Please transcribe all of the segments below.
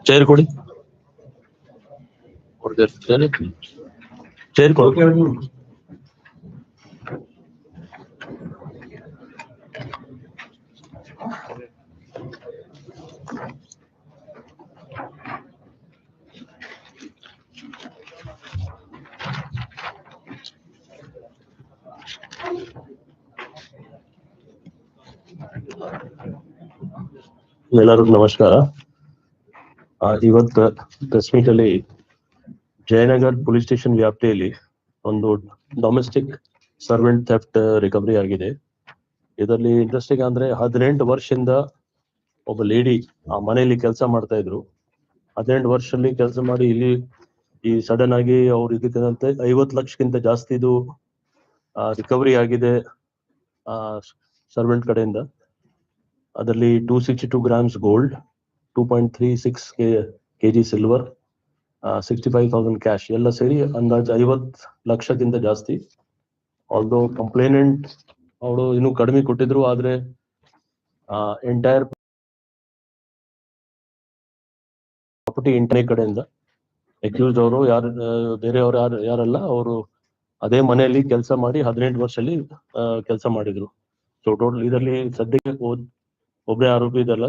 Chair ಕೊಡಿ. Chair ಕೊಡಿ. ಎಲ್ಲರಿಗೂ ನಮಸ್ಕಾರ. ಇವತ್ತು ಪ್ರೆಸ್ ಮೀಟ್ ಅಲ್ಲಿ ಜಯನಗರ್ ಪೊಲೀಸ್ ಸ್ಟೇಷನ್ ವ್ಯಾಪ್ತಿಯಲ್ಲಿ ಒಂದು ಡೊಮೆಸ್ಟಿಕ್ ಸರ್ವೆಂಟ್ ಥೆಫ್ಟ್ ರಿಕವರಿ ಆಗಿದೆ. ಇದರಲ್ಲಿ ಇಂಟ್ರೆಸ್ಟಿಂಗ್ ಅಂದ್ರೆ 18 ವರ್ಷದಿಂದ ಒಬ್ಬ ಲೇಡಿ ಆ ಮನೆಯಲ್ಲಿ ಕೆಲಸ ಮಾಡ್ತಾ ಇದ್ರು. 18 ವರ್ಷದಲ್ಲಿ ಕೆಲಸ ಮಾಡಿ ಇಲ್ಲಿ ಈ ಸಡನ್ ಆಗಿ ಅವ್ರು ಇದಕ್ಕಂತೆ 50 ಲಕ್ಷಕ್ಕಿಂತ ಜಾಸ್ತಿ ಇದು ರಿಕವರಿ ಆಗಿದೆ ಸರ್ವೆಂಟ್ ಕಡೆಯಿಂದ. ಅದರಲ್ಲಿ 262 grams gold, 2.36 kg silver, 65,000 cash ಎಲ್ಲ ಸೇರಿ ಅಂದಾಜು 50 ಲಕ್ಷಕ್ಕಿಂತ ಜಾಸ್ತಿ. ಆಲ್ದೋ ಕಂಪ್ಲೇನೆಂಟ್ ಅವರು ಇನ್ನೂ ಕಡಿಮೆ ಕೊಟ್ಟಿದ್ರು, ಆದ್ರೆ ಎಂಟೈರ್ ಪ್ರಾಪರ್ಟಿ ಇಂಟನೇ ಕಡೆಯಿಂದ ಅಕ್ಯೂಸ್ಡ್ ಅವರು ಬೇರೆಯವರು ಯಾರಲ್ಲ, ಅವರು ಅದೇ ಮನೆಯಲ್ಲಿ ಕೆಲಸ ಮಾಡಿ 18 ವರ್ಷದಲ್ಲಿ ಕೆಲಸ ಮಾಡಿದ್ರು. ಸೊ ಟೋಟಲ್ ಇದರಲ್ಲಿ ಸದ್ಯಕ್ಕೆ ಒಬ್ಬರೇ ಆರೋಪಿ ಇದಲ್ಲ,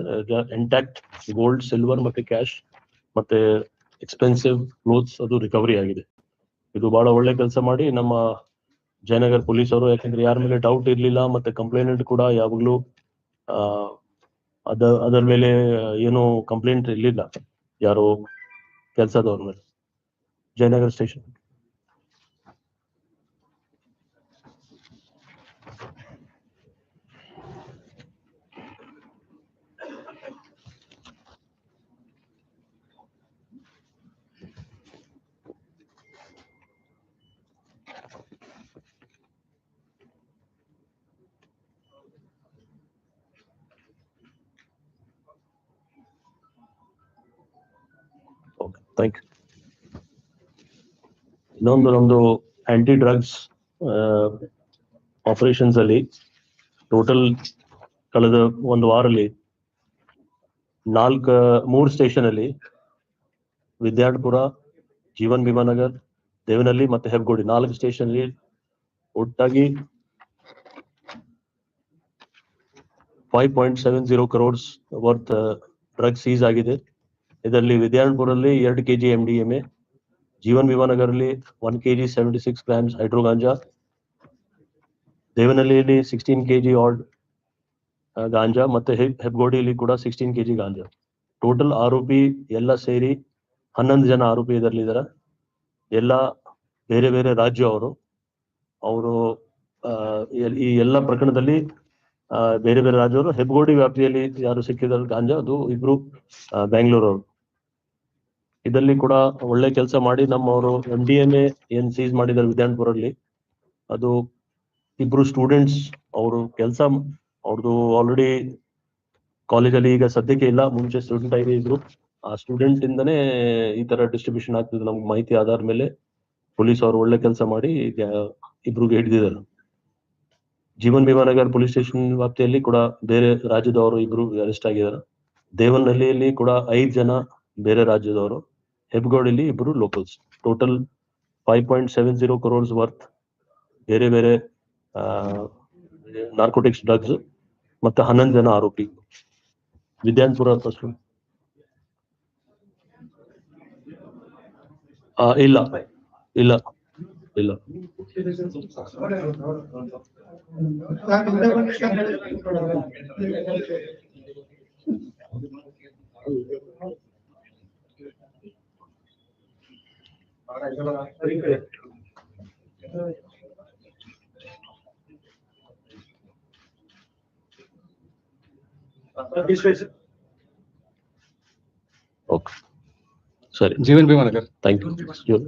ಇಂಟ್ಯಾಕ್ಟ್ ಗೋಲ್ಡ್, ಸಿಲ್ವರ್ ಮತ್ತೆ ಕ್ಯಾಶ್ ಮತ್ತೆ ಎಕ್ಸ್ಪೆನ್ಸಿವ್ ಕ್ಲೋತ್ಸ್ ಅದು ರಿಕವರಿ ಆಗಿದೆ. ಇದು ಬಹಳ ಒಳ್ಳೆ ಕೆಲಸ ಮಾಡಿ ನಮ್ಮ ಜಯನಗರ್ ಪೊಲೀಸ್ ಅವರು, ಯಾಕಂದ್ರೆ ಯಾರ ಮೇಲೆ ಡೌಟ್ ಇರ್ಲಿಲ್ಲ ಮತ್ತೆ ಕಂಪ್ಲೇಂಟ್ ಕೂಡ ಯಾವಾಗ್ಲೂ ಅದರ ಮೇಲೆ ಏನು ಕಂಪ್ಲೇಂಟ್ ಇರ್ಲಿಲ್ಲ ಯಾರು ಕೆಲಸದವ್ರ ಮೇಲೆ. Jayanagar station thank you. ಇನ್ನೊಂದು ನಮ್ದು ಆಂಟಿ ಡ್ರಗ್ಸ್ ಆಪರೇಷನ್ಸ್ ಅಲ್ಲಿ ಟೋಟಲ್ ಕಳೆದ ಒಂದು ವಾರಲ್ಲಿ 3 ಸ್ಟೇಷನ್ ಅಲ್ಲಿ ವಿದ್ಯಾರ್ಥಿಪುರ, ಜೀವನ್ ಭೀಮಾನಗರ್, ದೇವನಹಳ್ಳಿ ಮತ್ತೆ ಹೆಬ್ಗೋಡಿ 4 ಸ್ಟೇಷನ್ ಅಲ್ಲಿ ಒಟ್ಟಾಗಿ 5.70 crores ವರ್ತ್ ಡ್ರಗ್ ಸೀಸ್ ಆಗಿದೆ. ಇದರಲ್ಲಿ ವಿದ್ಯಾರ್ಥಿಪುರಲ್ಲಿ 2 kg MDMA, ಜೀವನ್ ಭೀಮಾನಗರಲ್ಲಿ 1 kg 76 grams ಹೈಡ್ರೋ ಗಾಂಜಾ, ದೇವನಹಳ್ಳಿಯಲ್ಲಿ 16 kg ಆಡ್ ಗಾಂಜಾ ಮತ್ತೆ ಹೆಬ್ಗೋಡಿಯಲ್ಲಿ ಕೂಡ 16 kg ಗಾಂಜಾ. ಟೋಟಲ್ ಆರೋಪಿ ಎಲ್ಲ ಸೇರಿ 11 ಜನ ಆರೋಪಿ ಇದರಲ್ಲಿದ್ದಾರೆ. ಎಲ್ಲ ಬೇರೆ ಬೇರೆ ರಾಜ್ಯ ಅವರು ಈ ಎಲ್ಲ ಪ್ರಕರಣದಲ್ಲಿ ಬೇರೆ ಬೇರೆ ರಾಜ್ಯವರು. ಹೆಬ್ಗೋಡಿ ವ್ಯಾಪ್ತಿಯಲ್ಲಿ ಯಾರು ಸಿಕ್ಕಿದ್ದಾರೆ ಗಾಂಜಾ ಅದು ಇಬ್ರು ಬ್ಯಾಂಗ್ಳೂರವರು. ಇದರಲ್ಲಿ ಕೂಡ ಒಳ್ಳೆ ಕೆಲಸ ಮಾಡಿ ನಮ್ಮವರು MDMA ಏನ್ ಸೀಸ್ ಮಾಡಿದ್ದಾರೆ ವಿದ್ಯಾರ್ಥಿಪುರಲ್ಲಿ, ಅದು ಇಬ್ರು ಸ್ಟೂಡೆಂಟ್ಸ್ ಅವರು ಕೆಲಸ ಅವ್ರದ್ದು ಆಲ್ರೆಡಿ ಕಾಲೇಜಲ್ಲಿ ಈಗ ಸದ್ಯಕ್ಕೆ ಇಲ್ಲ, ಮುಂಚೆ ಸ್ಟೂಡೆಂಟ್ ಆಗಿ ಇದ್ರು. ಆ ಸ್ಟೂಡೆಂಟ್ ಇಂದನೇ ಈ ತರ ಡಿಸ್ಟ್ರಿಬ್ಯೂಷನ್ ಆಗ್ತಿದ್ರು. ನಮ್ಗೆ ಮಾಹಿತಿ ಆಧಾರ ಮೇಲೆ ಪೊಲೀಸ್ ಅವರು ಒಳ್ಳೆ ಕೆಲಸ ಮಾಡಿ ಇಬ್ರಿಗೆ ಹಿಡಿದಿದ್ದಾರೆ. ಜೀವನ್ ಭೀಮಾನಗರ್ ಪೊಲೀಸ್ ಸ್ಟೇಷನ್ ವ್ಯಾಪ್ತಿಯಲ್ಲಿ ಕೂಡ ಬೇರೆ ರಾಜ್ಯದವರು ಇಬ್ರು ಅರೆಸ್ಟ್ ಆಗಿದ್ದಾರೆ. ದೇವನಹಳ್ಳಿಯಲ್ಲಿ ಕೂಡ 5 ಜನ ಬೇರೆ ರಾಜ್ಯದವರು, ಹೆಬ್ಗೋಡಿಲಿ ಇಬ್ರು ಲೋಕಲ್ಸ್. ಟೋಟಲ್ 5.70 crores ವರ್ತ್ ಬೇರೆ ಬೇರೆ ನಾರ್ಕೋಟಿಕ್ಸ್ ಡ್ರಗ್ಸ್ ಮತ್ತೆ 11 ಜನ ಆರೋಪಿ. ವಿದ್ಯಾರ್ಥಿಪುರ ಫಸ್ಟ್ ಇಲ್ಲ ಇಲ್ಲ ಇಲ್ಲ ಓಕೆ ಸರಿ. Jeevan Bhimanagar, thank you.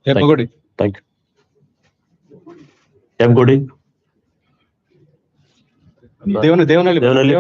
Hebbagodi. Thank you. Hebbagodi. Devanahalli.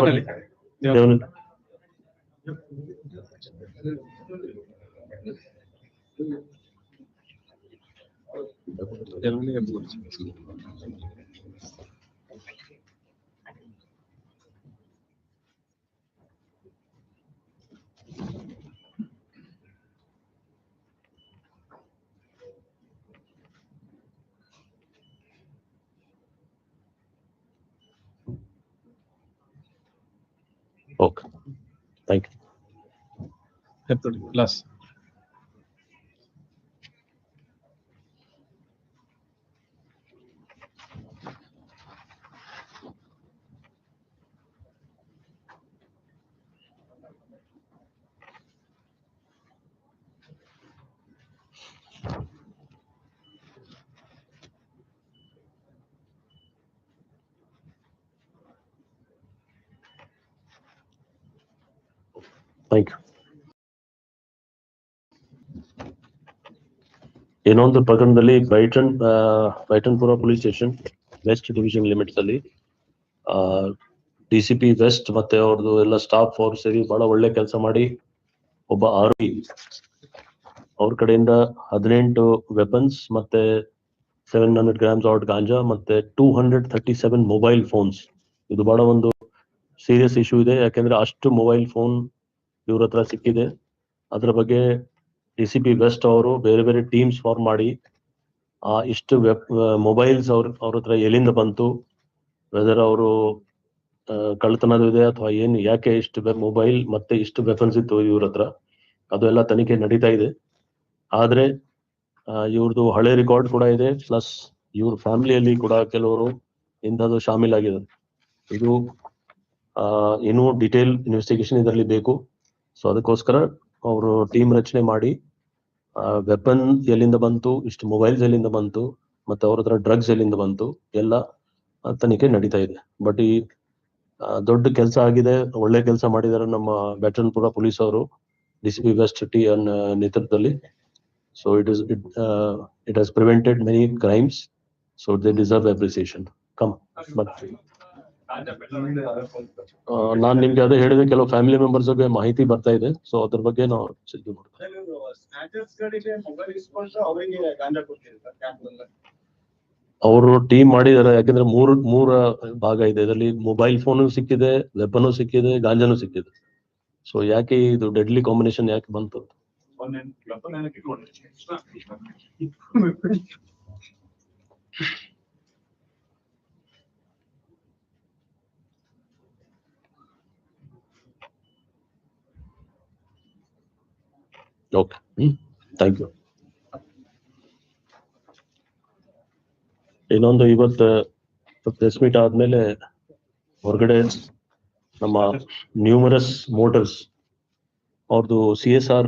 Okay, thank you. Last. Thank you. ಇನ್ನೊಂದು ಪ್ರಕರಣದಲ್ಲಿ ಬ್ರೈಟನ್ಪುರ police station west division limits ಅಲ್ಲಿ DCP ವೆಸ್ಟ್ ಮತ್ತೆ ಅವ್ರದ್ದು ಎಲ್ಲ ಸ್ಟಾಫ್ ಅವ್ರು ಸೇರಿ ಬಹಳ ಒಳ್ಳೆ ಕೆಲಸ ಮಾಡಿ ಒಬ್ಬ ಆರೋಪಿ ಅವ್ರ ಕಡೆಯಿಂದ 18 ವೆಪನ್ಸ್ ಮತ್ತೆ 700 grams ಆಫ್ ಗಾಂಜಾ ಮತ್ತೆ 237 ಮೊಬೈಲ್ ಫೋನ್ಸ್. ಇದು ಬಹಳ ಒಂದು ಸೀರಿಯಸ್ ಇಶ್ಯೂ ಇದೆ, ಯಾಕೆಂದ್ರೆ ಅಷ್ಟು ಮೊಬೈಲ್ ಫೋನ್ ಇವ್ರ ಹತ್ರ ಸಿಕ್ಕಿದೆ. ಅದ್ರ ಬಗ್ಗೆ DCP ವೆಸ್ಟ್ ಅವರು ಬೇರೆ ಬೇರೆ ಟೀಮ್ಸ್ ಫಾರ್ಮ್ ಮಾಡಿ ಇಷ್ಟು ಮೊಬೈಲ್ಸ್ ಅವ್ರ ಹತ್ರ ಎಲ್ಲಿಂದ ಬಂತು, ವೆದರ್ ಅವರು ಕಳ್ತನದ ಇದೆ ಅಥವಾ ಏನು, ಯಾಕೆ ಇಷ್ಟು ಮೊಬೈಲ್ ಮತ್ತೆ ಇಷ್ಟು ವೆಪನ್ಸ್ ಇತ್ತು ಇವ್ರ ಹತ್ರ, ಅದು ಎಲ್ಲ ತನಿಖೆ ನಡೀತಾ ಇದೆ. ಆದ್ರೆ ಇವ್ರದ್ದು ಹಳೆ ರೆಕಾರ್ಡ್ ಕೂಡ ಇದೆ, ಪ್ಲಸ್ ಇವ್ರ ಫ್ಯಾಮಿಲಿಯಲ್ಲಿ ಕೂಡ ಕೆಲವರು ಇಂಥದ್ದು ಶಾಮೀಲಾಗಿದ್ದಾರೆ. ಇದು ಇನ್ನೂ ಡಿಟೇಲ್ ಇನ್ವೆಸ್ಟಿಗೇಷನ್ ಇದರಲ್ಲಿ ಬೇಕು. ಸೊ ಅದಕ್ಕೋಸ್ಕರ ಅವರು ಟೀಮ್ ರಚನೆ ಮಾಡಿ ವೆಪನ್ ಎಲ್ಲಿಂದ ಬಂತು, ಇಷ್ಟು ಮೊಬೈಲ್ಸ್ ಎಲ್ಲಿಂದ ಬಂತು, ಮತ್ತೆ ಅವ್ರ ಹತ್ರ ಡ್ರಗ್ಸ್ ಎಲ್ಲಿಂದ ಬಂತು, ಎಲ್ಲ ತನಿಖೆ ನಡೀತಾ ಇದೆ. ಬಟ್ ಈ ದೊಡ್ಡ ಕೆಲಸ ಆಗಿದೆ, ಒಳ್ಳೆ ಕೆಲಸ ಮಾಡಿದ್ದಾರೆ ನಮ್ಮ ಬ್ಯಾಟನ್ಪುರ ಪೊಲೀಸ್ ಅವರು DCP ವೆಸ್ಟ್ ನೇತೃತ್ವದಲ್ಲಿ. So it has prevented many crimes, so they deserve appreciation. Come. ನಾನ್ ನಿಮ್ಗೆ ಅದೇ ಹೇಳಿದೆ, ಕೆಲವು ಫ್ಯಾಮಿಲಿ ಮೆಂಬರ್ಸ್ ಬಗ್ಗೆ ಮಾಹಿತಿ ಬರ್ತಾ ಇದೆ, ಸೊ ಅದ್ರ ಬಗ್ಗೆ ನಾವು ಸಿದ್ಧ ಮಾಡ್ತೀವಿ. ಅವರು ಟೀಮ್ ಮಾಡಿದ್ದಾರೆ, ಯಾಕಂದ್ರೆ ಮೂರ ಭಾಗ ಇದೆ ಇದರಲ್ಲಿ. ಮೊಬೈಲ್ ಫೋನು ಸಿಕ್ಕಿದೆ, ವೆಪನ್ ಸಿಕ್ಕಿದೆ, ಗಾಂಜಾನು ಸಿಕ್ಕಿದೆ. ಸೊ ಯಾಕೆ ಇದು ಡೆಡ್ಲಿ ಕಾಂಬಿನೇಷನ್ ಯಾಕೆ ಬಂತು? Okay, thank you. ಇನ್ನೊಂದು, ಇವತ್ತು ಪ್ರೆಸ್ ಮೀಟ್ ಆದ್ಮೇಲೆ ಹೊರಗಡೆ ನಮ್ಮ ನ್ಯೂಮರಸ್ ಮೋಟರ್ಸ್ ಅವ್ರದ್ದು CSR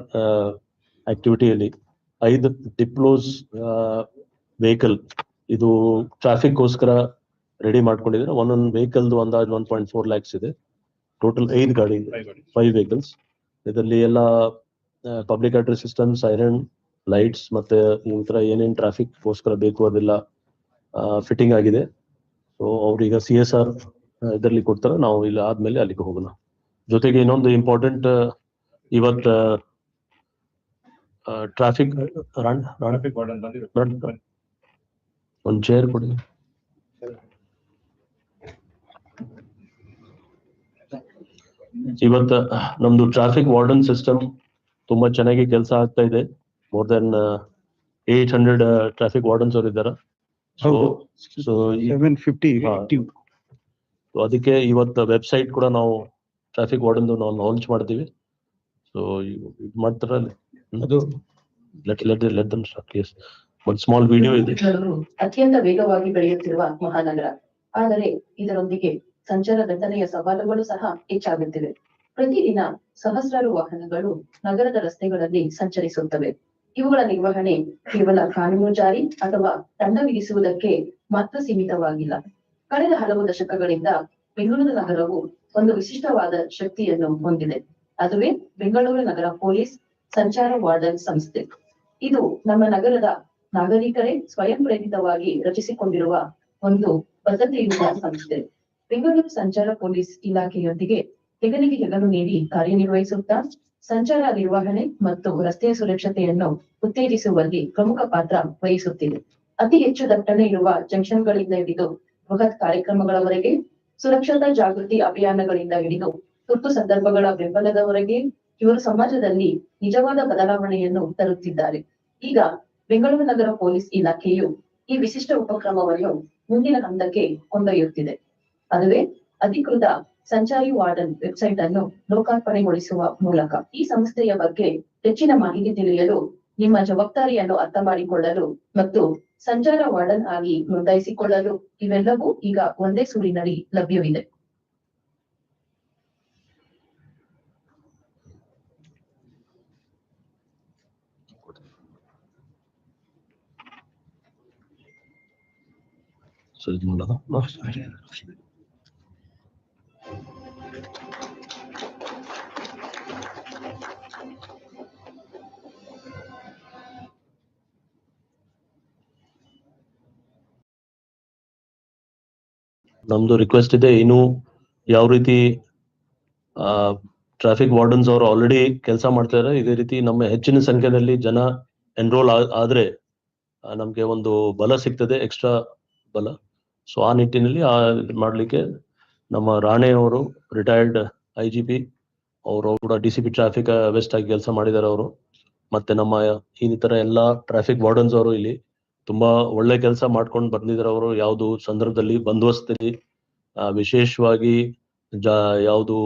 ಆಕ್ಟಿವಿಟಿಯಲ್ಲಿ 5 ಡಿಪ್ಲೋಸ್ ವೆಹಿಕಲ್ ಇದು ಟ್ರಾಫಿಕ್ ಗೋಸ್ಕರ ರೆಡಿ ಮಾಡ್ಕೊಂಡಿದ್ರೆ. ಒಂದೊಂದು ವೆಹಿಕಲ್ದು ಅಂದಾಜು 1.4 lakhs ಇದೆ. ಟೋಟಲ್ 5 ಗಾಡಿ ಇದೆ, 5 ವೆಹಿಕಲ್ಸ್. ಇದರಲ್ಲಿ ಎಲ್ಲ public address system, siren, lights ಮತ್ತೆ ಈ ತರ ಏನೇನ್ ಟ್ರಾಫಿಕ್ ಗೋಸ್ಕರ ಬೇಕು ಅದೆಲ್ಲ ಫಿಟ್ಟಿಂಗ್ ಆಗಿದೆ. ಸೊ ಅವ್ರೀಗ CSR ಇದರಲ್ಲಿ ಕೊಡ್ತಾರೆ, ನಾವು ಇಲ್ಲಿ ಆದ್ಮೇಲೆ ಅಲ್ಲಿಗೆ ಹೋಗೋಣ. ಜೊತೆಗೆ ಇನ್ನೊಂದು ಇಂಪಾರ್ಟೆಂಟ್, ಇವತ್ತು ಟ್ರಾಫಿಕ್ ಒಂದು ಚೇರ್ ಕೊಡಿ. ಇವತ್ತು ನಮ್ದು ಟ್ರಾಫಿಕ್ ವಾರ್ಡನ್ ಸಿಸ್ಟಮ್ ತುಂಬಾ ಚೆನ್ನಾಗಿ ಕೆಲಸ ಆಗ್ತಾ ಇದೆ. ಮೋರ್ ದೆನ್ 800 ಟ್ರಾಫಿಕ್ ವಾರ್ಡನ್ಸ್ ಅವರು ಇದ್ದಾರೆ. ಸೊ 750 ಅದಕ್ಕೆ ಇವತ್ತು ವೆಬ್ಸೈಟ್ ಕೂಡ ನಾವು ಟ್ರಾಫಿಕ್ ವಾರ್ಡನ್ ನಾವು ಲಾಂಚ್ ಮಾಡ್ತೀವಿ. ಸೊ ಇದು ಮಾಡ್ತಾರಲ್ಲ, ಅದು ಲೆಟ್ ದಮ್ ಸ್ಟಾರ್ಟ್. ಯೆಸ್, ಒಂದು ಸ್ಮಾಲ್ ವಿಡಿಯೋ ಇದೆ. ಅತ್ಯಂತ ವೇಗವಾಗಿ ಬೆಳೆಯುತ್ತಿರುವ ಮಹಾನಗರ, ಆದರೆ ಇದರೊಂದಿಗೆ ಸಂಚಾರ ದಟ್ಟಣೆಯ ಸವಾಲುಗಳು ಸಹ ಹೆಚ್ಚಾಗುತ್ತಿವೆ. ಪ್ರತಿದಿನ ಸಹಸ್ರಾರು ವಾಹನಗಳು ನಗರದ ರಸ್ತೆಗಳಲ್ಲಿ ಸಂಚರಿಸುತ್ತವೆ. ಇವುಗಳ ನಿರ್ವಹಣೆ ಕೇವಲ ಕಾನೂನು ಜಾರಿ ಅಥವಾ ದಂಡ ವಿಧಿಸುವುದಕ್ಕೆ ಮಾತ್ರ ಸೀಮಿತವಾಗಿಲ್ಲ. ಕಳೆದ ಹಲವು ದಶಕಗಳಿಂದ ಬೆಂಗಳೂರು ನಗರವು ಒಂದು ವಿಶಿಷ್ಟವಾದ ಶಕ್ತಿಯನ್ನು ಹೊಂದಿದೆ. ಅದುವೇ ಬೆಂಗಳೂರು ನಗರ ಪೊಲೀಸ್ ಸಂಚಾರ ವಾರ್ಡನ್ ಸಂಸ್ಥೆ. ಇದು ನಮ್ಮ ನಗರದ ನಾಗರಿಕರೇ ಸ್ವಯಂ ಪ್ರೇರಿತವಾಗಿ ರಚಿಸಿಕೊಂಡಿರುವ ಒಂದು ಬದ್ಧತೆಯುಳ್ಳ ಸಂಸ್ಥೆ. ಬೆಂಗಳೂರು ಸಂಚಾರ ಪೊಲೀಸ್ ಇಲಾಖೆಯೊಂದಿಗೆ ಹೆಗಲಿಗೆ ಹೆಗಲು ನೀಡಿ ಕಾರ್ಯನಿರ್ವಹಿಸುತ್ತಾ ಸಂಚಾರ ನಿರ್ವಹಣೆ ಮತ್ತು ರಸ್ತೆಯ ಸುರಕ್ಷತೆಯನ್ನು ಉತ್ತೇಜಿಸುವಲ್ಲಿ ಪ್ರಮುಖ ಪಾತ್ರ ವಹಿಸುತ್ತಿದೆ. ಅತಿ ಹೆಚ್ಚು ದಟ್ಟಣೆ ಇರುವ ಜಂಕ್ಷನ್ಗಳಿಂದ ಹಿಡಿದು ಬೃಹತ್ ಕಾರ್ಯಕ್ರಮಗಳವರೆಗೆ, ಸುರಕ್ಷತಾ ಜಾಗೃತಿ ಅಭಿಯಾನಗಳಿಂದ ಹಿಡಿದು ತುರ್ತು ಸಂದರ್ಭಗಳ ಬೆಂಬಲದವರೆಗೆ ಇವರು ಸಮಾಜದಲ್ಲಿ ನಿಜವಾದ ಬದಲಾವಣೆಯನ್ನು ತರುತ್ತಿದ್ದಾರೆ. ಈಗ ಬೆಂಗಳೂರು ನಗರ ಪೊಲೀಸ್ ಇಲಾಖೆಯು ಈ ವಿಶಿಷ್ಟ ಉಪಕ್ರಮವನ್ನು ಮುಂದಿನ ಹಂತಕ್ಕೆ ಕೊಂಡೊಯ್ಯುತ್ತಿದೆ. ಅದುವೇ ಅಧಿಕೃತ ಸಂಚಾರಿ ವಾರ್ಡನ್ ವೆಬ್ಸೈಟ್ ಅನ್ನು ಲೋಕಾರ್ಪಣೆಗೊಳಿಸುವ ಮೂಲಕ. ಈ ಸಂಸ್ಥೆಯ ಬಗ್ಗೆ ಹೆಚ್ಚಿನ ಮಾಹಿತಿ ತಿಳಿಯಲು, ನಿಮ್ಮ ಜವಾಬ್ದಾರಿಯನ್ನು ಅರ್ಥ ಮಾಡಿಕೊಳ್ಳಲು ಮತ್ತು ಸಂಚಾರ ವಾರ್ಡನ್ ಆಗಿ ನೋಂದಾಯಿಸಿಕೊಳ್ಳಲು ಇವೆಲ್ಲವೂ ಈಗ ಒಂದೇ ಸೂರಿನಡಿ ಲಭ್ಯವಿದೆ. ನಮ್ದು ರಿಕ್ವೆಸ್ಟ್ ಇದೆ, ಇನ್ನು ಯಾವ ರೀತಿ ಟ್ರಾಫಿಕ್ ವಾರ್ಡನ್ಸ್ ಅವರು ಆಲ್ರೆಡಿ ಕೆಲಸ ಮಾಡ್ತಾ ಇದ್ದಾರೆ, ಇದೇ ರೀತಿ ನಮ್ಮ ಹೆಚ್ಚಿನ ಸಂಖ್ಯೆಯಲ್ಲಿ ಜನ ಎನ್ರೋಲ್ ಆದ್ರೆ ನಮ್ಗೆ ಒಂದು ಬಲ ಸಿಗ್ತದೆ, ಎಕ್ಸ್ಟ್ರಾ ಬಲ. ಸೊ ಆ ನಿಟ್ಟಿನಲ್ಲಿ ಮಾಡ್ಲಿಕ್ಕೆ ನಮ್ಮ ರಾಣೆ ಅವರು, ರಿಟೈರ್ಡ್ IGP, ಅವರು ಕೂಡ DCP ಟ್ರಾಫಿಕ್ ವೆಸ್ಟ್ ಆಗಿ ಕೆಲಸ ಮಾಡಿದ್ದಾರೆ ಅವರು. ಮತ್ತೆ ನಮ್ಮ ಇನ್ನಿತರ ಎಲ್ಲಾ ಟ್ರಾಫಿಕ್ ವಾರ್ಡನ್ಸ್ ಅವರು ಇಲ್ಲಿ ತುಂಬಾ ಒಳ್ಳೆ ಕೆಲಸ ಮಾಡ್ಕೊಂಡು ಬಂದಿದ್ದಾರೆ ಅವರು. ಯಾವ್ದು ಸಂದರ್ಭದಲ್ಲಿ ಬಂದೋಬಸ್ತಿ, ವಿಶೇಷವಾಗಿ ಯಾವ್ದು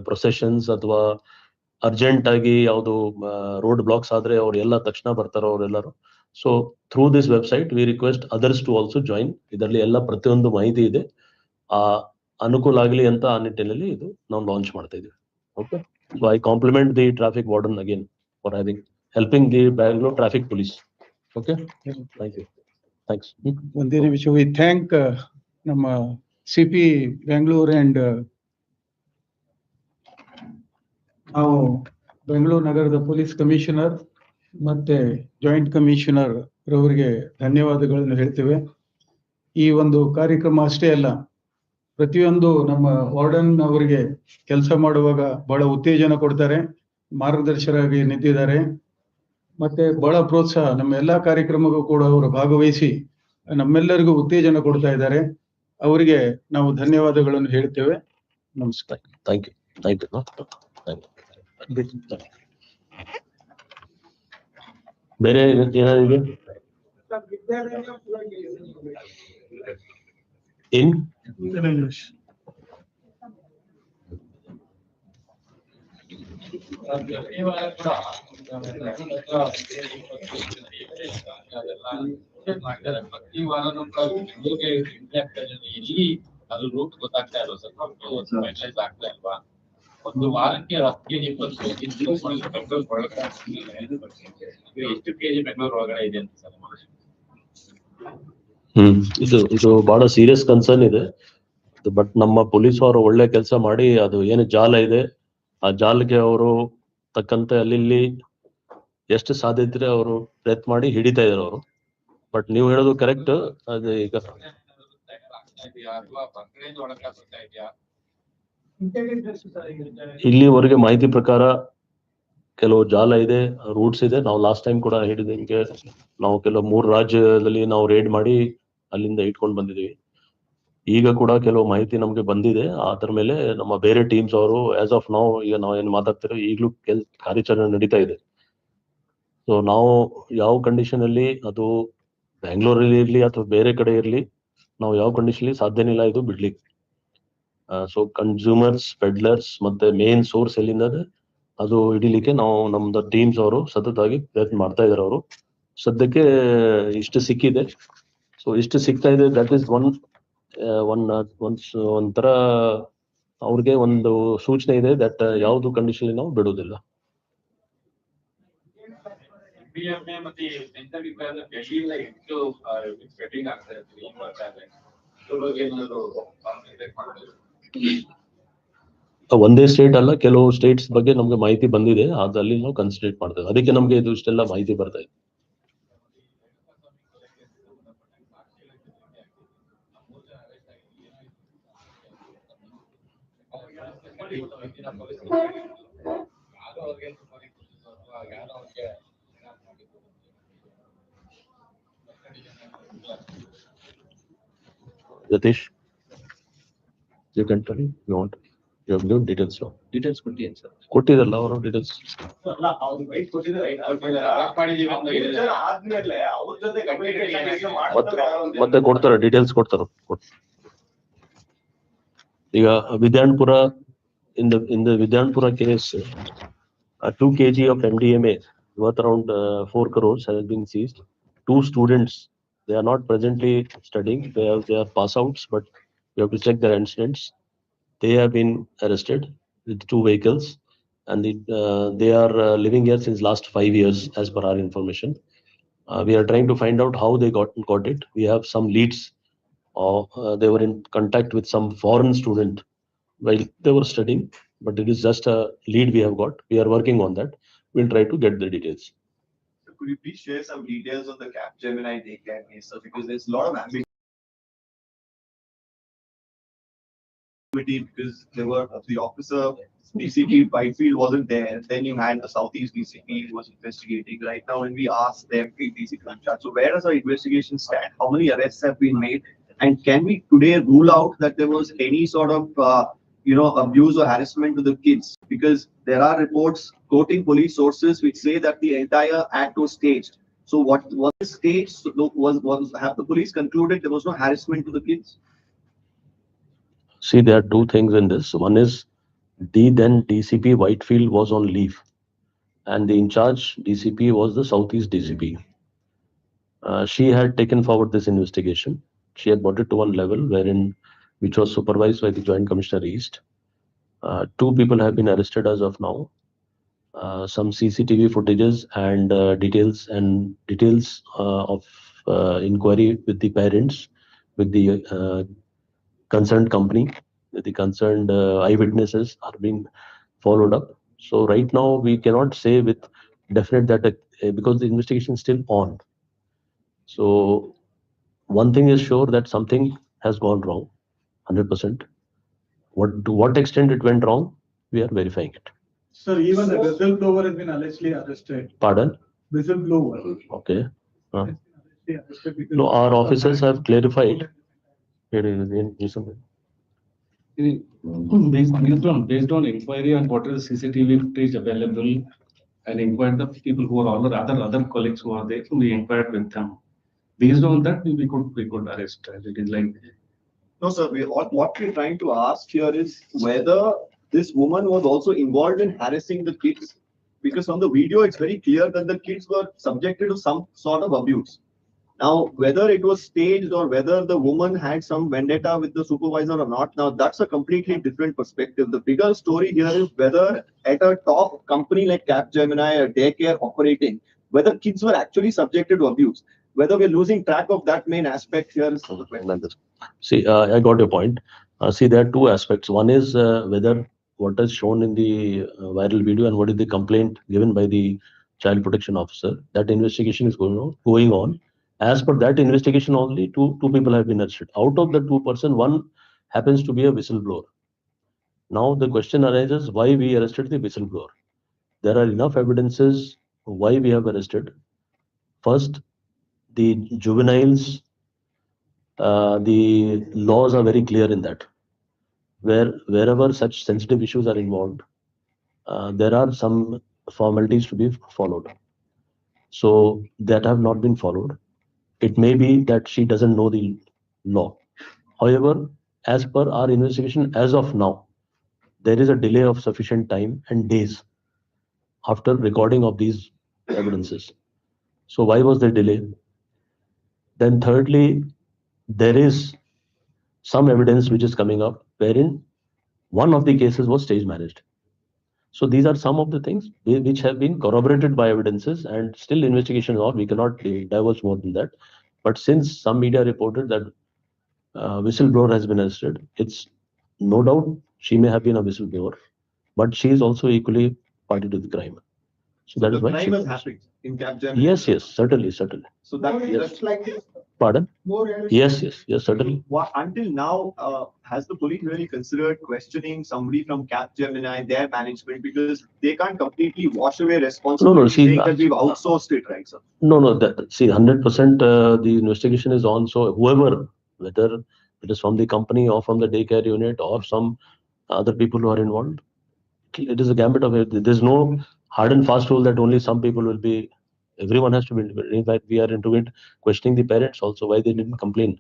ಪ್ರೊಸೆಷನ್ಸ್ ಅಥವಾ ಅರ್ಜೆಂಟ್ ಆಗಿ ಯಾವ್ದು ರೋಡ್ ಬ್ಲಾಕ್ಸ್ ಆದ್ರೆ ಅವ್ರು ಎಲ್ಲ ತಕ್ಷಣ ಬರ್ತಾರ ಅವರೆಲ್ಲರೂ. So through this website we request others to also join. ಇದರಲ್ಲಿ ಎಲ್ಲ ಪ್ರತಿಯೊಂದು ಮಾಹಿತಿ ಇದೆ, ಅನುಕೂಲ ಆಗಲಿ ಅಂತ ಆ ನಿಟ್ಟಿನಲ್ಲಿ ಇದು ನಾವು ಲಾಂಚ್ ಮಾಡ್ತಾ ಇದೀವಿ. Okay, so I compliment the traffic warden again for helping the Bangalore traffic police. Okay, thank you. Thanks. ಒಂದೇ ನಿಮಿಷ. ವಿ ಥ್ಯಾಂಕ್ ನಮ್ಮ CP ಬೆಂಗಳೂರು ಅಂಡ್ ನಾವು ಬೆಂಗಳೂರು ನಗರದ ಪೊಲೀಸ್ ಕಮಿಷನರ್ ಮತ್ತೆ ಜಾಯಿಂಟ್ ಕಮಿಷನರ್ ರವರಿಗೆ ಧನ್ಯವಾದಗಳನ್ನು ಹೇಳ್ತೇವೆ. ಈ ಒಂದು ಕಾರ್ಯಕ್ರಮ ಅಷ್ಟೇ ಅಲ್ಲ, ಪ್ರತಿಯೊಂದು ನಮ್ಮ ವಾರ್ಡನ್ ಅವರಿಗೆ ಕೆಲಸ ಮಾಡುವಾಗ ಬಹಳ ಉತ್ತೇಜನ ಕೊಡ್ತಾರೆ, ಮಾರ್ಗದರ್ಶಕರಾಗಿ ನಿಂತಿದ್ದಾರೆ. ಮತ್ತೆ ಬಹಳ ಪ್ರೋತ್ಸಾಹ, ನಮ್ಮ ಎಲ್ಲಾ ಕಾರ್ಯಕ್ರಮಕ್ಕೂ ಕೂಡ ಅವರು ಭಾಗವಹಿಸಿ ನಮ್ಮೆಲ್ಲರಿಗೂ ಉತ್ತೇಜನ ಕೊಡ್ತಾ ಇದ್ದಾರೆ. ಅವರಿಗೆ ನಾವು ಧನ್ಯವಾದಗಳನ್ನು ಹೇಳ್ತೇವೆ. ನಮಸ್ಕಾರ. Thank you. Thank you. ಬೇರೆ ಏನಾಗಿದೆ? ಏನ್ ಪ್ರತಿ ವಾರನೂ ಇಲ್ಲಿ ಅದು ರೂಟ್ ಗೊತ್ತಾಗ್ತಾ ಇಲ್ವಾ ಸರ್? ಫೈನಲೈಸ್ ಆಗ್ತಾ ಇಲ್ವಾ? ಒಂದು ವಾರಕ್ಕೆ 10 kg 20 ಎಷ್ಟು ಕೆಜಿ ಬೆಂಗಳೂರು ಒಳಗಡೆ ಇದೆ ಅಂತ ಸರ್? ಇದು ಬಹಳ ಸೀರಿಯಸ್ ಕನ್ಸರ್ನ್ ಇದೆ. ಬಟ್ ನಮ್ಮ ಪೊಲೀಸ್ ಅವರು ಒಳ್ಳೆ ಕೆಲಸ ಮಾಡಿ, ಅದು ಏನು ಜಾಲ ಇದೆ ಆ ಜಾಲಕ್ಕೆ ಅವರು ತಕ್ಕಂತೆ ಅಲ್ಲಿ ಎಷ್ಟು ಸಾಧ್ಯತೆ ಇದ್ರೆ ಅವರು ಪ್ರಯತ್ನ ಮಾಡಿ ಹಿಡಿತಾ ಇದಾರೆ ಅವರು. ಬಟ್ ನೀವು ಹೇಳೋದು ಕರೆಕ್ಟ್. ಅದು ಈಗ ಇಲ್ಲಿವರೆಗೆ ಮಾಹಿತಿ ಪ್ರಕಾರ ಕೆಲವು ಜಾಲ ಇದೆ, ರೂಟ್ಸ್ ಇದೆ. ನಾವು ಲಾಸ್ಟ್ ಟೈಮ್ ಕೂಡ ಹಿಡಿದಂಗೆ ನಾವು ಕೆಲವು 3 ರಾಜ್ಯದಲ್ಲಿ ನಾವು ರೇಡ್ ಮಾಡಿ ಅಲ್ಲಿಂದ ಇಟ್ಕೊಂಡು ಬಂದಿದ್ದೀವಿ. ಈಗ ಕೂಡ ಕೆಲವು ಮಾಹಿತಿ ನಮ್ಗೆ ಬಂದಿದೆ. ಅದರ ಮೇಲೆ ನಮ್ಮ ಬೇರೆ ಟೀಮ್ಸ್ ಅವರು ಆಸ್ ಆಫ್ ನಾವು ಈಗ ನಾವು ಏನ್ ಮಾತಾಡ್ತಿರೋ ಈಗಲೂ ಕಾರ್ಯಾಚರಣೆ ನಡೀತಾ ಇದೆ. ಸೊ ನಾವು ಯಾವ ಕಂಡೀಷನ್ ಅಲ್ಲಿ, ಅದು ಬ್ಯಾಂಗ್ಳೂರಲ್ಲಿ ಇರ್ಲಿ ಅಥವಾ ಬೇರೆ ಕಡೆ ಇರ್ಲಿ, ನಾವು ಯಾವ ಕಂಡೀಷನ್ ಅಲ್ಲಿ ಸಾಧ್ಯನಿಲ್ಲ ಇದು ಬಿಡ್ಲಿಕ್ಕೆ. ಸೊ ಕನ್ಸ್ಯೂಮರ್ಸ್, ಪೆಡ್ಲರ್ಸ್ ಮತ್ತೆ ಮೇನ್ ಸೋರ್ಸ್ ಎಲ್ಲಿಂದ ಅದು ಹಿಡಿಲಿಕ್ಕೆ ನಾವು ನಮ್ದು ಟೀಮ್ಸ್ ಅವರು ಸತತವಾಗಿ ಪ್ರಯತ್ನ ಮಾಡ್ತಾ ಇದಾರೆ. ಅವರು ಸದ್ಯಕ್ಕೆ ಇಷ್ಟು ಸಿಕ್ಕಿದೆ. ಸೊ ಇಷ್ಟು ಸಿಗ್ತಾ ಇದೆ, ದಟ್ ಈಸ್ ಒಂಥರ ಅವ್ರಿಗೆ ಒಂದು ಸೂಚನೆ ಇದೆ ದಟ್ ಯಾವ್ದು ಕಂಡೀಷನ್ ನಾವು ಬಿಡುವುದಿಲ್ಲ. ಒಂದೇ ಸ್ಟೇಟ್ ಅಲ್ಲ, ಕೆಲವು ಸ್ಟೇಟ್ಸ್ ಬಗ್ಗೆ ನಮ್ಗೆ ಮಾಹಿತಿ ಬಂದಿದೆ, ಅದಲ್ಲಿ ನಾವು ಕನ್ಸಿಡರ್ ಮಾಡ್ತೇವೆ. ಅದಕ್ಕೆ ನಮ್ಗೆ ಇದು ಇಷ್ಟೆಲ್ಲ ಮಾಹಿತಿ ಬರ್ತಾ ಇದೆ. ಹಿಂದಿನ police ಯಾರು ಅವ್ರಿಗೆ ಸುಪಾರಿ ಕೊಟ್ಟಿದ್ದು ಅಥವಾ ಯಾರು ಅವ್ರಿಗೆ ಏನಾದ್ರು ಮಾಡಿದ್ದು Yatish, you can tell me, you want, you have given details now. Details ಕೊಟ್ಟಿದ್ದೀನಿ ಸರ್. ಕೊಟ್ಟಿರಲ್ಲ ಅವರು ಡೀಟೇಲ್ಸ್. ಅಲ್ಲ ಅವ್ರು ವೈಟ್ ಕೊಟ್ಟಿದ್ರೆ ರೈಟ್ ಮಾಡಿದೀವಿ ಅಂತ ಹೇಳಿದ್ರೆ ಆದ್ಮೇಲೆ ಅವ್ರ ಜೊತೆ ಮತ್ತೆ ಕೊಡ್ತಾರೆ ಡೀಟೇಲ್ಸ್ ಕೊಡ್ತಾರೆ. ಈಗ ವಿದ್ಯಾನ್ಪುರ in the Vidyanpura case, 2 kg of MDMA worth around 4 crores has been seized. 2 students, they are not presently studying, they are pass outs, but we have to check their incidents. They have been arrested with 2 vehicles, and they are living here since last 5 years as per our information. We are trying to find out how they got it. We have some leads. They were in contact with some foreign student while they were studying, but it is just a lead we have got. We are working on that. We'll try to get the details. Could you please share some details on the Capgemini daycare case, sir? Because there's a lot of ambiguity because there were the officer, DCP Whitefield wasn't there. Then you had the Southeast DCP who was investigating. Right now, when we asked them, DCP Kanchat, so where does our investigation stand? How many arrests have been made? And can we today rule out that there was any sort of abuse or harassment to the kids? Because there are reports quoting police sources which say that the entire act was staged. So what was staged? Have the police concluded there was no harassment to the kids? See, there are 2 things in this. One is the then DCP Whitefield was on leave, and the in charge DCP was the Southeast DCP. She had taken forward this investigation. She had brought it to one level which was supervised by the Joint Commissioner East. 2 people have been arrested as of now. Some CCTV footages and details of inquiry with the parents, with the concerned company, with the concerned eyewitnesses are being followed up. So right now we cannot say with definite that because the investigation is still on. So one thing is sure that something has gone wrong, 100%. To what extent it went wrong, we are verifying it. Sir, even the whistleblower has been allegedly arrested. Pardon? Whistleblower. Okay. Allegedly arrested because No, our officers have clarified. Based on inquiry on what is CCTV footage available, and inquired the people who are all the other colleagues who are there, we inquired with them. Based on that, we could arrest. It is like. No, sir. What we're trying to ask here is whether this woman was also involved in harassing the kids. Because on the video, it's very clear that the kids were subjected to some sort of abuse. Now, whether it was staged or whether the woman had some vendetta with the supervisor or not, now that's a completely different perspective. The bigger story here is whether at a top company like Capgemini or daycare operating, whether kids were actually subjected to abuse. Whether we're losing track of that main aspect here is the question. See, I got your point. See, there are 2 aspects. One is whether what is shown in the viral video and what is the complaint given by the child protection officer. That investigation is going on. As per that investigation, only two people have been arrested. Out of the 2 person, one happens to be a whistleblower. Now the question arises, why we arrested the whistleblower? There are enough evidences why we have arrested. First, the juveniles, the laws are very clear in that. Wherever such sensitive issues are involved, there are some formalities to be followed. So that have not been followed. It may be that she doesn't know the law. However, as per our investigation, as of now, there is a delay of sufficient time and days after recording of these evidences. So why was there delay? Then thirdly, there is some evidence which is coming up wherein one of the cases was stage managed. So these are some of the things which have been corroborated by evidences, and still investigation is on. We cannot divulge more than that. But since some media reported that whistleblower has been arrested, it's no doubt she may have been a whistleblower, but she is also equally party to the crime. So that is why crime has happened in Capgemini. Yes, certainly. So that's like Pardon? More Yes, certainly. Until now, has the police really considered questioning somebody from Capgemini, their management, because they can't completely wash away responsibility see, saying that we've outsourced it, right, sir? No, see, 100% the investigation is on. So whoever, whether it is from the company or from the daycare unit or some other people who are involved, it is a gambit of it. There's no hard and fast rule that only some people will be. Everyone has to be. In fact, we are into it, questioning the parents also why they didn't complain.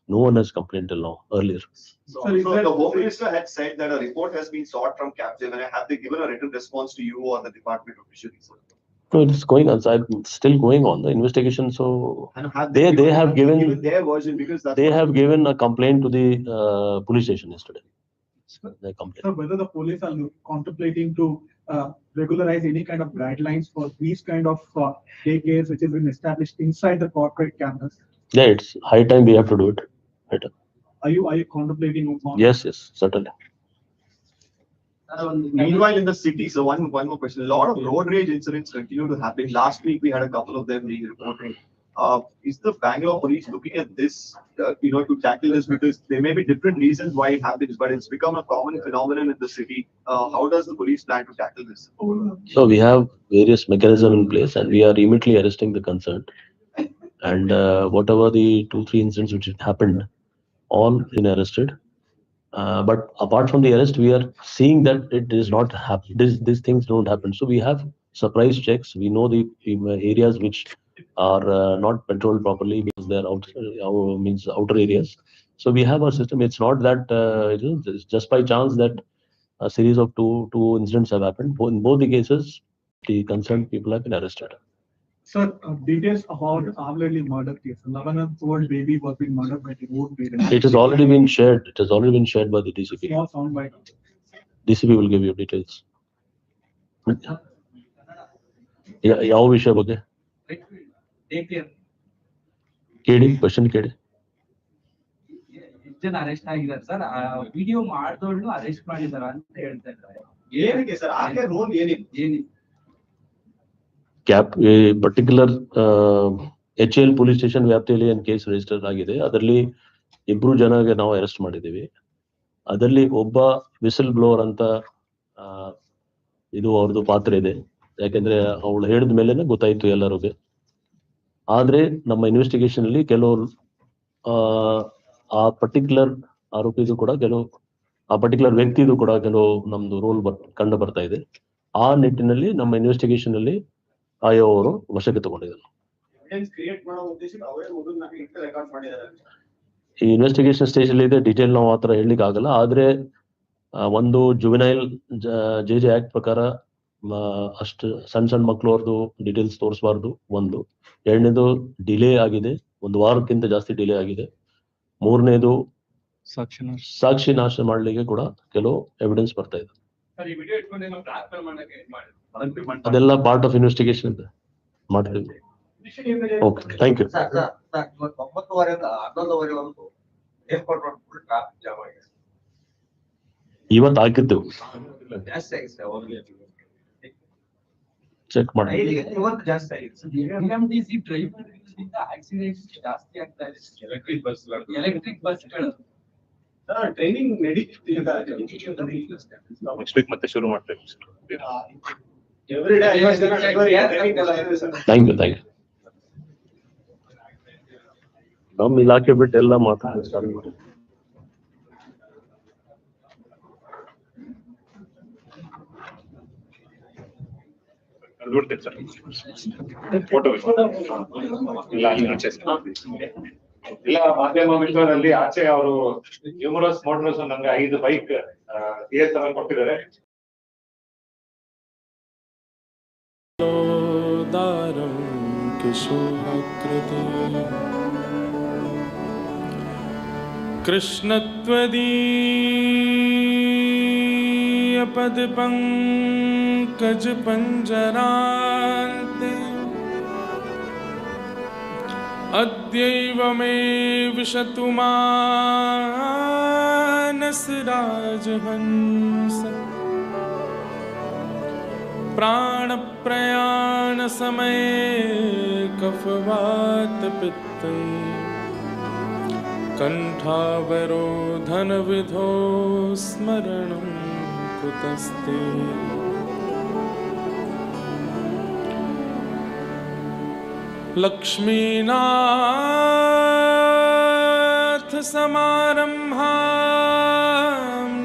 No one has complained till now, earlier. So the Home Minister had said that a report has been sought from Capgemini. Have they given a written response to you or the department officially, sir? No, it's going on. So it's still going on the investigation. So And have they have given their version, because that's they what- have given a complaint to the police station yesterday. They complained. So whether the police are contemplating to regularize any kind of guidelines for these kind of daycares which has been established inside the corporate campus? Yeah, it's high time we have to do it. Better. Are you contemplating on? Yes, certainly. Meanwhile, in the city, so one more question. A lot of road rage incidents continue to happen. Last week, we had a couple of them being reported. Is the Bangalore police looking at this, to tackle this? Because there may be different reasons why it happens, but it's become a common phenomenon in the city. How does the police plan to tackle this? So we have various mechanisms in place, and we are immediately arresting the concerned. And whatever the 2-3 incidents which happened, all been arrested. But apart from the arrest, we are seeing that it is not happen. These things don't happen. So we have surprise checks. We know the areas which are not patrolled properly because they are outer areas. So we have a system. It's not that it's just by chance that a series of two incidents have happened. In both the cases, the concerned people have been arrested. Sir, details about Avlali murder case. 11-month-old baby was being murdered by the old parents. It has already been shared. It has already been shared by the DCP. Small sound bite. DCP will give you details. ಯಾವ ವಿಷಯ ಬಗ್ಗೆ ಕೇಳಿ, question ಕೇಳಿ. ಜನ arrest ಆಗಿದ್ದಾರೆ sir. Video ಮಾಡಿದವಳು arrest ಮಾಡಿದಾರ ಅಂತ ಹೇಳ್ತಾ ಇದ್ದಾರೆ. ಏನಕ್ಕೆ ಸರ್? ಆಕೆ ರೋಲ್ ಏನಿದೆ? Cap particular HL police station ವ್ಯಾಪ್ತಿಯಲ್ಲಿ ಏನು ಕೇಸ್ ರಿಜಿಸ್ಟರ್ ಆಗಿದೆ. ಅದರಲ್ಲಿ 2 ಜನಗೆ ನಾವು ಅರೆಸ್ಟ್ ಮಾಡಿದ್ದೀವಿ. ಅದರಲ್ಲಿ ಒಬ್ಬ ವಿಸಿಲ್ ಬ್ಲೋವರ್ ಅಂತ ಇದು ಅವ್ರದ್ದು ಪಾತ್ರ ಇದೆ. ಯಾಕೆಂದ್ರೆ ಅವಳು ಹೇಳಿದ ಮೇಲೆನೆ ಗೊತ್ತಾಯ್ತು ಎಲ್ಲರಿಗೂ. ಆದ್ರೆ ನಮ್ಮ ಇನ್ವೆಸ್ಟಿಗೇಷನ್ ಅಲ್ಲಿ ಕೆಲವು ಆ ಪರ್ಟಿಕ್ಯುಲರ್ ಆರೋಪಿದು ಕೂಡ ಆ ಪರ್ಟಿಕ್ಯುಲರ್ ವ್ಯಕ್ತಿದು ಕೂಡ ಕೆಲವು ನಮ್ದು ರೋಲ್ ಕಂಡು ಬರ್ತಾ ಇದೆ. ಆ ನಿಟ್ಟಿನಲ್ಲಿ ನಮ್ಮ ಇನ್ವೆಸ್ಟಿಗೇಷನ್ ಅಲ್ಲಿ ಆಯೋ ಅವರು ವಶಕ್ಕೆ ತಗೊಂಡಿದ್ದಾರೆ. ಈ ಇನ್ವೆಸ್ಟಿಗೇಷನ್ ಸ್ಟೇಜ್ ಅಲ್ಲಿ ಇದೆ. ಡೀಟೇಲ್ ನಾವು ಆತರ ಹೇಳಲಿಕ್ಕೆ ಆಗಲ್ಲ. ಆದ್ರೆ ಒಂದು ಜುವೆನೈಲ್ JJ ಆಕ್ಟ್ ಪ್ರಕಾರ ಅಷ್ಟು ಸಣ್ಣ ಮಕ್ಕಳು ಅವ್ರದ್ದು ಡೀಟೇಲ್ಸ್ ತೋರಿಸಬಾರ್ದು. ಒಂದು. ಎರಡನೇದು ಡಿಲೇ ಆಗಿದೆ, 1 ವಾರಕ್ಕಿಂತ ಜಾಸ್ತಿ ಡಿಲೇ ಆಗಿದೆ. ಮೂರನೇದು ಸಾಕ್ಷಿ ನಾಶ ಮಾಡ್ಲಿಕ್ಕೆ ಕೂಡ ಕೆಲವು ಎವಿಡೆನ್ಸ್ ಬರ್ತಾ ಇದೆ. ಅದೆಲ್ಲ ಪಾರ್ಟ್ ಆಫ್ ಇನ್ವೆಸ್ಟಿಗೇಷನ್ ಇದೆ, ಮಾಡ್ತೀವಿ. Okay, thank you. 9:11 airport full traffic jam ಆಗಿದೆ. ಇವತ್ತು ಹಾಕಿದ್ದೆವು, ಜಾಸ್ತಿ ಆಗಿದೆ ಸರ್. ಚೆಕ್ ಮಾಡಿ. ಇವತ್ತು ಜಾಸ್ತಿ ಆಗಿದೆ ಸರ್. BMTC ಡ್ರೈವರ್ ಇಂದ ಆಕ್ಸಿಡೆಂಟ್ಸ್ ಜಾಸ್ತಿ ಆಗ್ತಾ ಇದೆ. ಎಲೆಕ್ಟ್ರಿಕ್ ಬಸ್ಗಳು ಟ್ರೈನಿಂಗ್ ನಡೀತಿದೆ. ನೆಕ್ಸ್ಟ್ ವೀಕ್ ಮತ್ತೆ ಶುರು ಮಾಡ್ತೇವೆ. Thank you. ನಮ್ಮ ಇಲಾಖೆ ಬಿಟ್ಟು ಎಲ್ಲ ಮಾತಾಡ್ತಾರೆ. ಇಲ್ಲ, ಮಾಧ್ಯಮ ಮಿತ್ರರಲ್ಲಿ ಆಚೆ ಅವರು ನ್ಯೂಮರಸ್ ಮೋಟರ್ಸ್ ನಂಗೆ 5 ಬೈಕ್ TS7 ಕೊಟ್ಟಿದ್ದಾರೆ. कृष्णत्वदीय पद पंकज पंजरान्ते अद्यैव मे विशतु मानस राजहंस प्राण प्रयाण समये कफवात पित्तै कण्ठावरोधनविधौ स्मरणं कुतस्ते। लक्ष्मीनाथ समारम्भां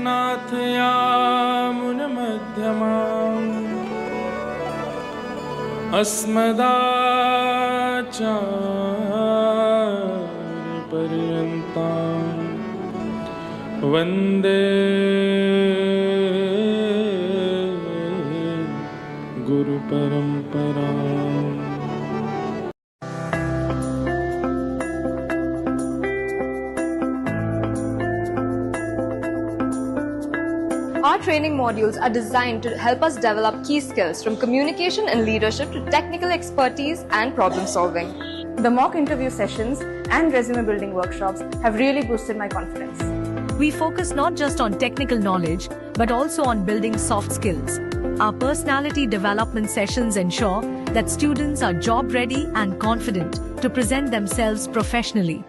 नाथयामुनमध्यमाम् अस्मदाचार्यपर्यन्तां वन्दे गुरुपरम्पराम्। Our training modules are designed to help us develop key skills from communication and leadership to technical expertise and problem solving. The mock interview sessions and resume building workshops have really boosted my confidence. We focus not just on technical knowledge, but also on building soft skills. Our personality development sessions ensure that students are job ready and confident to present themselves professionally.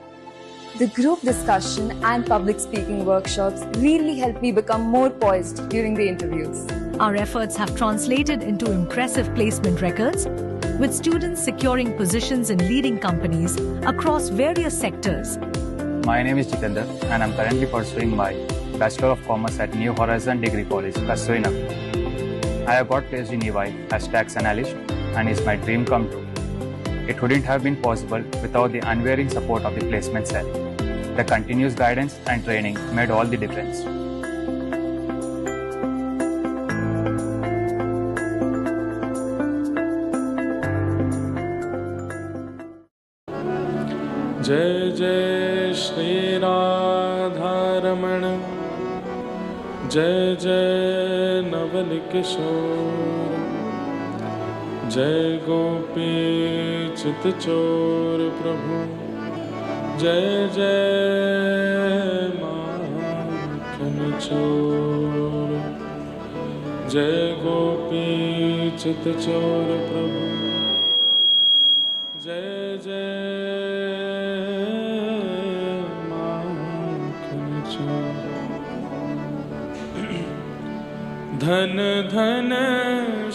The group discussion and public speaking workshops really helped me become more poised during the interviews. Our efforts have translated into impressive placement records, with students securing positions in leading companies across various sectors. My name is Jitendra and I'm currently pursuing my Bachelor of Commerce at New Horizon Degree College, Kasturi. I have got placed in EY as tax analyst and it's my dream come true. It wouldn't have been possible without the unwavering support of the placement cell. The continuous guidance and training made all the difference. जय जय श्री राधारमण, जय जय नवल किशोर, जय गोपी चितचोर प्रभु, जय जय माखन चोर, जय गोपी चितचोर प्रभु, जय जय माखन चोर। धन धन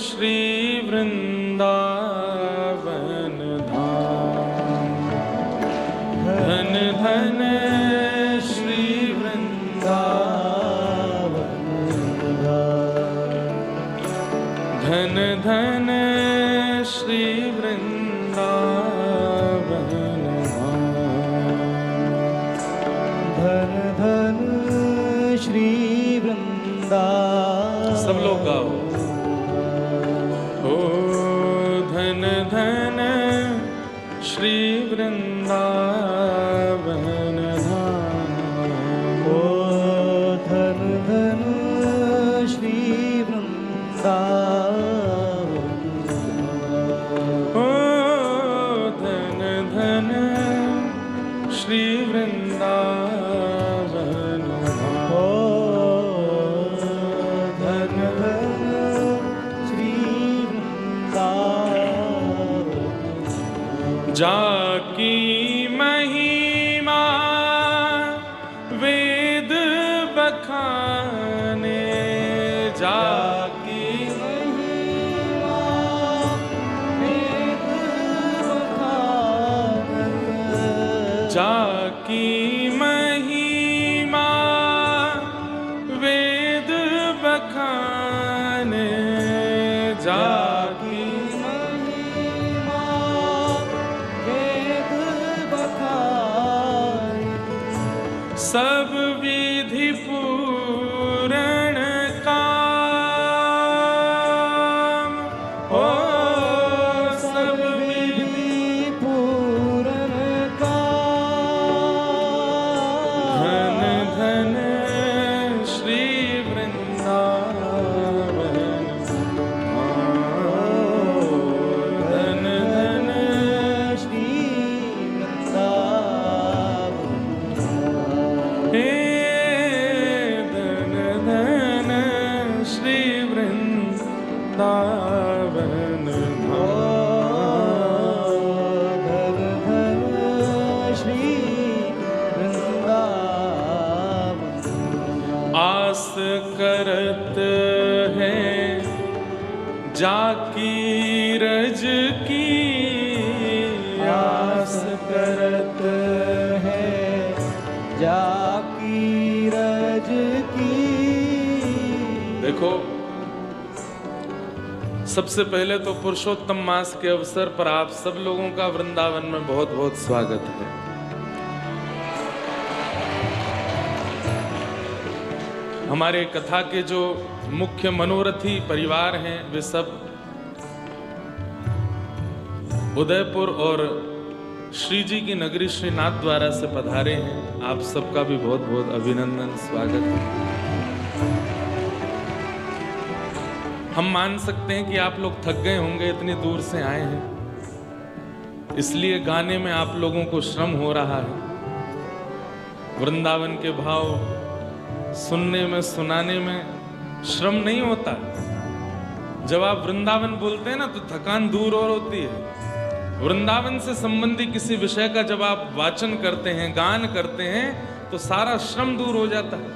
श्री वृंदावन धाम, धन धन श्री वृंदावन धाम, धन धन श्री वृंदावन धाम, धन धन श्री वृंदावन। सब लोग गाओ। ओ धन धन श्री वृंदावन धाम, ओ धन धन श्री वृंदावन, ओ धन धन श्री वृंदावन धाम, ओ धन धन श्री वृंदावन। जाकी महिमा वेद बखाने, जाकी महिमा वेद बखाने, जाकी महिमा वेद बखाने, जाकी महिमा वेद बखाने। सब विधि पूरण काम, ओ सब विधि पूरण काम। धन धन श्री वृंदावन धाम, धन धन श्री वृंदावन। हे रज की आस करत है जाकी रज की। देखो, सबसे पहले तो पुरुषोत्तम मास के अवसर पर आप सब लोगों का वृंदावन में बहुत बहुत स्वागत है। हमारे कथा के जो मुख्य मनोरथी परिवार हैं वे सब उदयपुर और श्री जी की नगरी श्री नाथ द्वारा से पधारे हैं। आप सबका भी बहुत बहुत अभिनंदन, स्वागत है। हम मान सकते हैं कि आप लोग थक गए होंगे, इतनी दूर से आए हैं, इसलिए गाने में आप लोगों को श्रम हो रहा है। वृंदावन के भाव सुनने में, सुनाने में श्रम नहीं होता। जब आप वृंदावन बोलते हैं ना तो थकान दूर और होती है। वृंदावन से संबंधी किसी विषय का जब आप वाचन करते हैं, गान करते हैं, तो सारा श्रम दूर हो जाता है।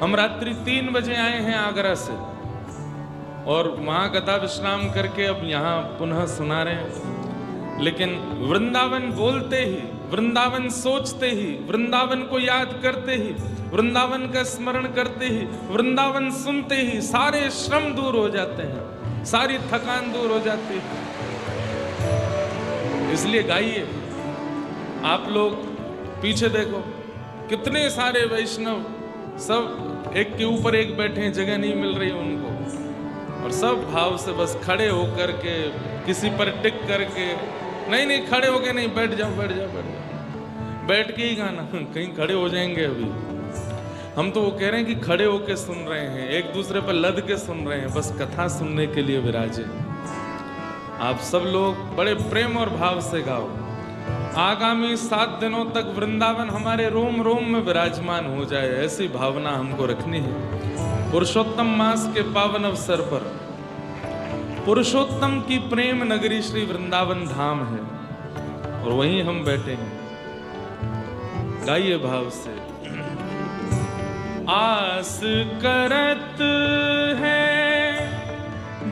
हम रात्रि 3 बजे आए हैं आगरा से और वहां कथा विश्राम करके अब यहाँ पुनः सुना रहे हैं। लेकिन वृंदावन बोलते ही, वृंदावन सोचते ही, वृंदावन को याद करते ही, वृंदावन का स्मरण करते ही, वृंदावन सुनते ही सारे श्रम दूर हो जाते हैं, सारी थकान दूर हो जाती है। इसलिए गाइए। आप लोग पीछे देखो, कितने सारे वैष्णव सब एक के ऊपर एक बैठे हैं, जगह नहीं मिल रही उनको, और सब भाव से बस खड़े होकर के, किसी पर टिक करके, नहीं खड़े होके नहीं, बैठ जाओ बैठ जाओ बैठ जाओ, बैठ के ही गाना, कहीं खड़े हो जाएंगे अभी। हम तो वो कह रहे हैं कि खड़े होके सुन रहे हैं, एक दूसरे पर लद के सुन रहे हैं, बस कथा सुनने के लिए विराजे। आप सब लोग बड़े प्रेम और भाव से गाओ। आगामी 7 दिनों तक वृंदावन हमारे रोम रोम में विराजमान हो जाए, ऐसी भावना हमको रखनी है। पुरुषोत्तम मास के पावन अवसर पर पुरुषोत्तम की प्रेम नगरी श्री वृंदावन धाम है और वहीं हम बैठे हैं। गाइए भाव से। आस करत है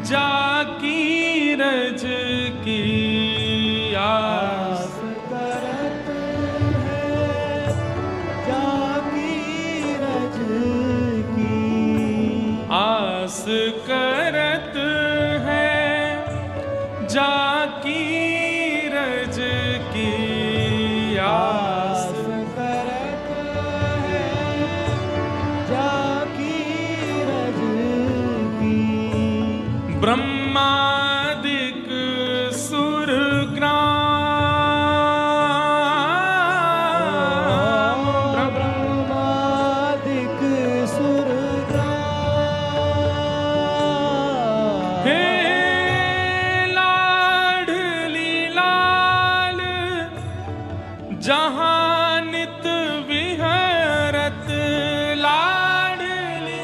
जाकी रज की, आस करत है जाकी रज की, आस करत है जाकी रज की, आस करत है जाकी रज की। ब्रह्मादिक सुर ब्रह्मादिक सुर हे लाडली लाल जहाँ नित विहरत, लाडली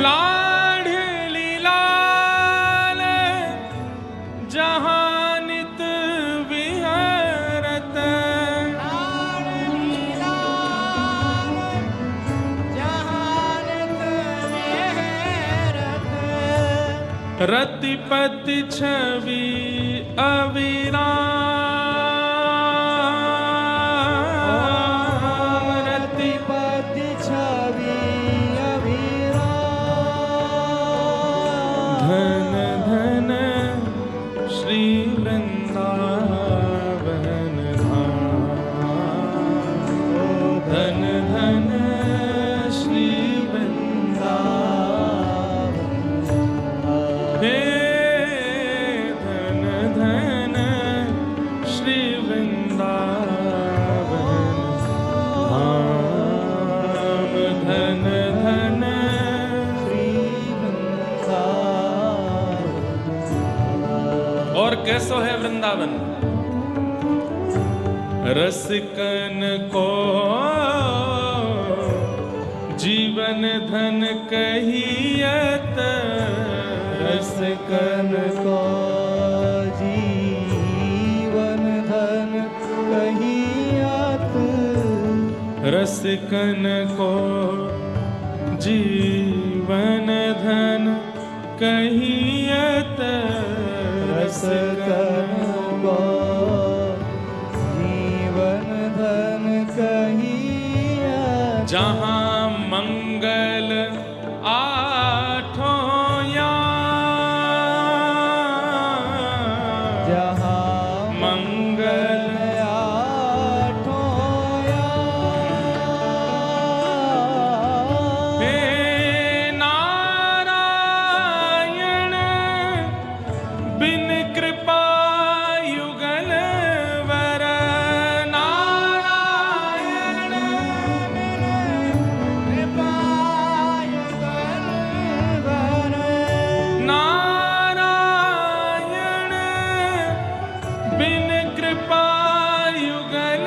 लाडली लाल जहाँ नित विहरत, रतिपति छवि अविराम, रतिपति छवि अविराम। धन धन श्री वृंदावन धाम, धन धन श्री वृंदावन, हे धन धन श्री वृंदावन धाम, धन धन श्री वृंदावन। और कैसो है वृंदावन? रसिकन को जीवन धन कहियत, रसिकन को जीवन धन कहियत, रसिकन को जीवन धन कहियत रस को जीवन धन कहिया जहाँ मंगल आठों जहाँ मंगल हे नारायण बिन कृपा युगल वर नारायण नारायण बिन कृपा युगल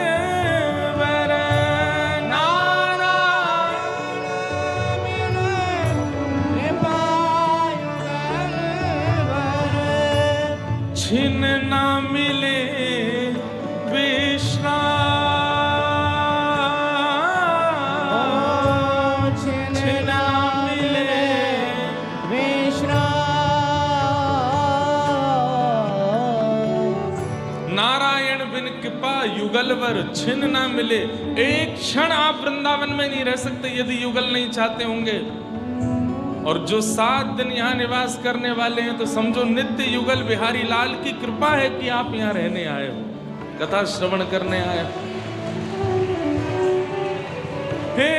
वर छिन न मिले विश्राम छिन न मिले नारायण बिन कृपा युगलवर छिन ना मिले। एक क्षण आप वृंदावन में नहीं रह सकते यदि युगल नहीं चाहते होंगे। और जो 7 दिन यहाँ निवास करने वाले हैं तो समझो नित्य युगल बिहारी लाल की कृपा है कि आप यहाँ रहने आए हो, कथा श्रवण करने आए हो। हे